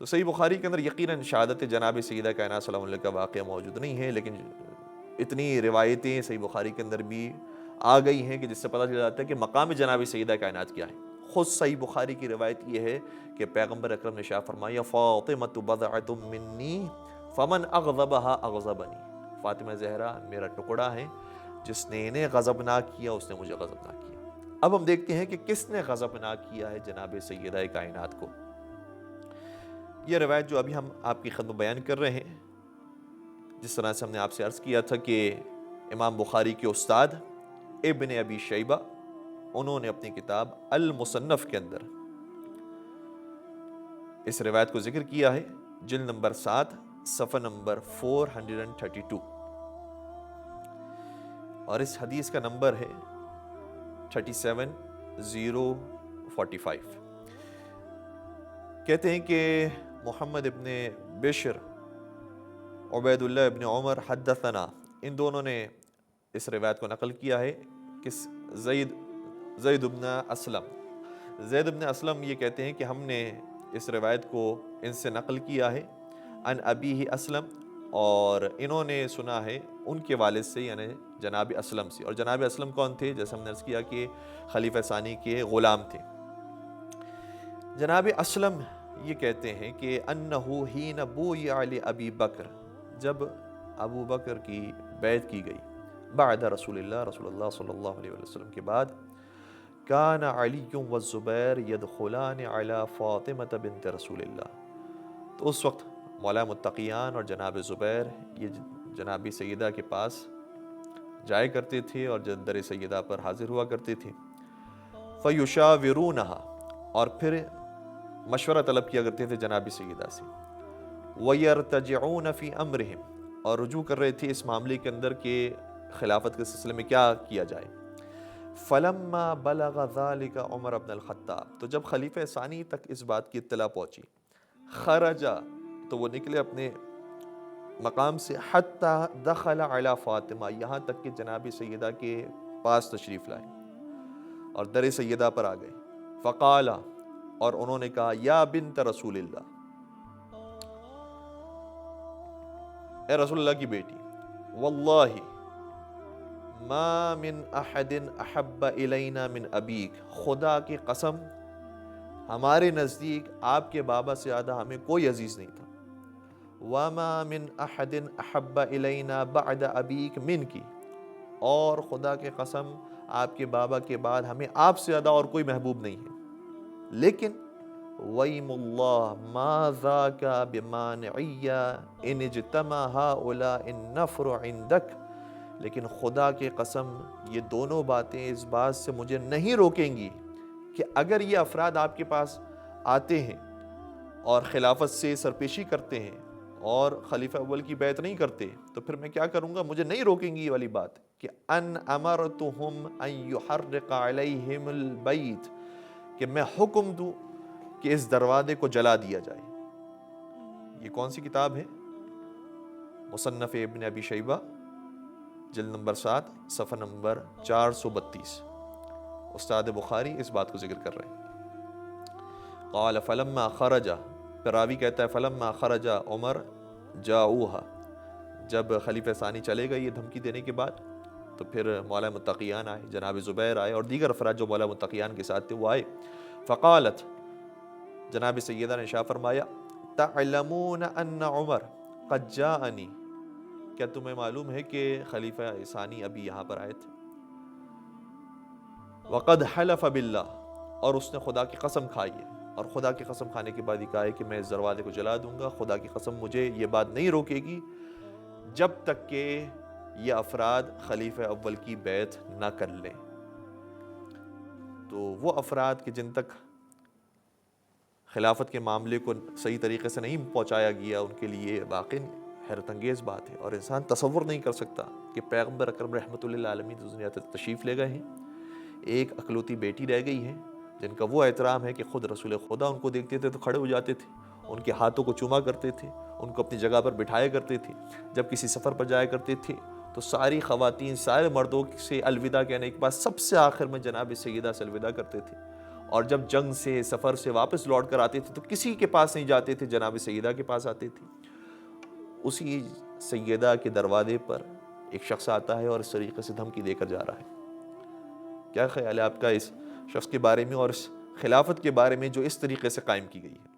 تو صحیح بخاری کے اندر یقیناً شہادت جناب سیدہ کائنات صلی اللہ علیہ وسلم کا واقعہ موجود نہیں ہے، لیکن اتنی روایتیں صحیح بخاری کے اندر بھی آ گئی ہیں کہ جس سے پتہ چل جاتا ہے کہ مقام جناب سیدہ کائنات کیا ہے۔ خود صحیح بخاری کی روایت یہ ہے کہ پیغمبر اکرم نے شاہ فرمایا فاطمۃ بضعۃ منی فمن اغضبها اغضبنی، فاطمہ زہرا میرا ٹکڑا ہے، جس نے انہیں غضبناک کیا اس نے مجھے غضبناک کیا۔ اب ہم دیکھتے ہیں کہ کس نے غضبناک کیا ہے جناب سیدہ کائنات کو۔ یہ روایت جو ابھی ہم آپ کی خدمت بیان کر رہے ہیں، جس طرح سے ہم نے آپ سے عرض کیا تھا کہ امام بخاری کے استاد ابن ابی شیبہ انہوں نے اپنی کتاب المصنف کے اندر اس روایت کو ذکر کیا ہے، جلد نمبر 7 صفحہ نمبر 432، اور اس حدیث کا نمبر ہے 37045۔ کہتے ہیں کہ محمد ابن بشر، عبید اللہ ابن عمر حدثنا، ان دونوں نے اس روایت کو نقل کیا ہے کہ زید ابن اسلم یہ کہتے ہیں کہ ہم نے اس روایت کو ان سے نقل کیا ہے عن ابیہ اسلم، اور انہوں نے سنا ہے ان کے والد سے یعنی جناب اسلم سے، اور جناب اسلم کون تھے؟ جیسے ہم نے عرض کیا کہ خلیفہ ثانی کے غلام تھے۔ جناب اسلم یہ کہتے ہیں کہ انہ حین بویع لابی بکر، جب ابو بکر کی بیعت کی گئی بعد رسول اللہ صلی اللہ علیہ وسلم کے بعد، کان علی والزبیر یدخلان علی فاطمہ بنت رسول اللہ، تو اس وقت مولا متقیان اور جناب زبیر یہ جناب سیدہ کے پاس جائے کرتے تھے اور در سیدہ پر حاضر ہوا کرتے تھے۔ فیشاورونہا، اور پھر مشورہ طلب کیا کرتے تھے جناب سیدہ سے۔ وَيَرْتَجِعُونَ فِي أَمْرِهِمْ، اور رجوع کر رہے تھے اس معاملے کے اندر کہ خلافت کے سلسلے میں کیا کیا جائے۔ فَلَمَّا بَلَغَ ذَلِكَ عمر بن الخطاب، تو جب خلیفہ ثانی تک اس بات کی اطلاع پہنچی، خرجا، تو وہ نکلے اپنے مقام سے، حتی دخل علی فاطمہ، یہاں تک کہ جناب سیدہ کے پاس تشریف لائے اور در سیدہ پر آ گئے۔ فقال، اور انہوں نے کہا یا بنت رسول اللہ، اے رسول اللہ کی بیٹی، واللہ ما من احد احب الینا من ابیک، خدا کی قسم ہمارے نزدیک آپ کے بابا سے زیادہ ہمیں کوئی عزیز نہیں تھا۔ وما من احد احب الینا بعد ابیک منکی، اور خدا کی قسم آپ کے بابا کے بعد ہمیں آپ سے زیادہ اور کوئی محبوب نہیں ہے، لیکن وَيْمُ اللَّهِ مَا ذَاكَ بِمَانِعِيَّ إِنِ اجْتَمَعَ هَؤُلَاءِ النَّفْرُ عِنْدَكَ، لیکن خدا کی قسم یہ دونوں باتیں اس بات سے مجھے نہیں روکیں گی کہ اگر یہ افراد آپ کے پاس آتے ہیں اور خلافت سے سرپیشی کرتے ہیں اور خلیفہ اول کی بیعت نہیں کرتے، تو پھر میں کیا کروں گا؟ مجھے نہیں روکیں گی یہ والی بات کہ ان امرتہم ان یحرق علیہم البیت، کہ میں حکم دوں کہ اس دروازے کو جلا دیا جائے۔ یہ کون سی کتاب ہے؟ مصنف ابن ابی شیبہ، جلد نمبر 7 صفحہ نمبر 432۔ استاد بخاری اس بات کو ذکر کر رہے ہیں۔ قال فلما خرج، پھر راوی کہتا ہے فلما خرج عمر جاؤہا، جب خلیفہ ثانی چلے گئے یہ دھمکی دینے کے بعد، تو پھر مولا متقیان آئے، جناب زبیر آئے اور دیگر افراد جو مولا متقیان کے ساتھ تھے وہ آئے۔ فقالت، جناب سیدہ نے شاہ فرمایا تعلمون ان عمر قد جاءنی، کیا تمہیں معلوم ہے کہ خلیفہ ثانی ابھی یہاں پر آئے تھے؟ وقد حلف باللہ، اور اس نے خدا کی قسم کھائی ہے، اور خدا کی قسم کھانے کے بعد یہ کہا ہے کہ میں اس دروازے کو جلا دوں گا، خدا کی قسم مجھے یہ بات نہیں روکے گی جب تک کہ یہ افراد خلیفہ اول کی بیعت نہ کر لیں۔ تو وہ افراد کہ جن تک خلافت کے معاملے کو صحیح طریقے سے نہیں پہنچایا گیا، ان کے لیے واقعی حیرت انگیز بات ہے، اور انسان تصور نہیں کر سکتا کہ پیغمبر اکرم رحمۃ اللہ عالمین دنیا تشریف لے گئے ہیں، ایک اکلوتی بیٹی رہ گئی ہے جن کا وہ احترام ہے کہ خود رسول خدا ان کو دیکھتے تھے تو کھڑے ہو جاتے تھے، ان کے ہاتھوں کو چوما کرتے تھے، ان کو اپنی جگہ پر بٹھایا کرتے تھے، جب کسی سفر پر جایا کرتے تھے تو ساری خواتین سارے مردوں سے الوداع کہنے کے بعد سب سے آخر میں جناب سیدہ سے الوداع کرتے تھے، اور جب جنگ سے سفر سے واپس لوٹ کر آتے تھے تو کسی کے پاس نہیں جاتے تھے، جناب سیدہ کے پاس آتے تھے۔ اسی سیدہ کے دروازے پر ایک شخص آتا ہے اور اس طریقے سے دھمکی دے کر جا رہا ہے۔ کیا خیال ہے آپ کا اس شخص کے بارے میں اور اس خلافت کے بارے میں جو اس طریقے سے قائم کی گئی ہے؟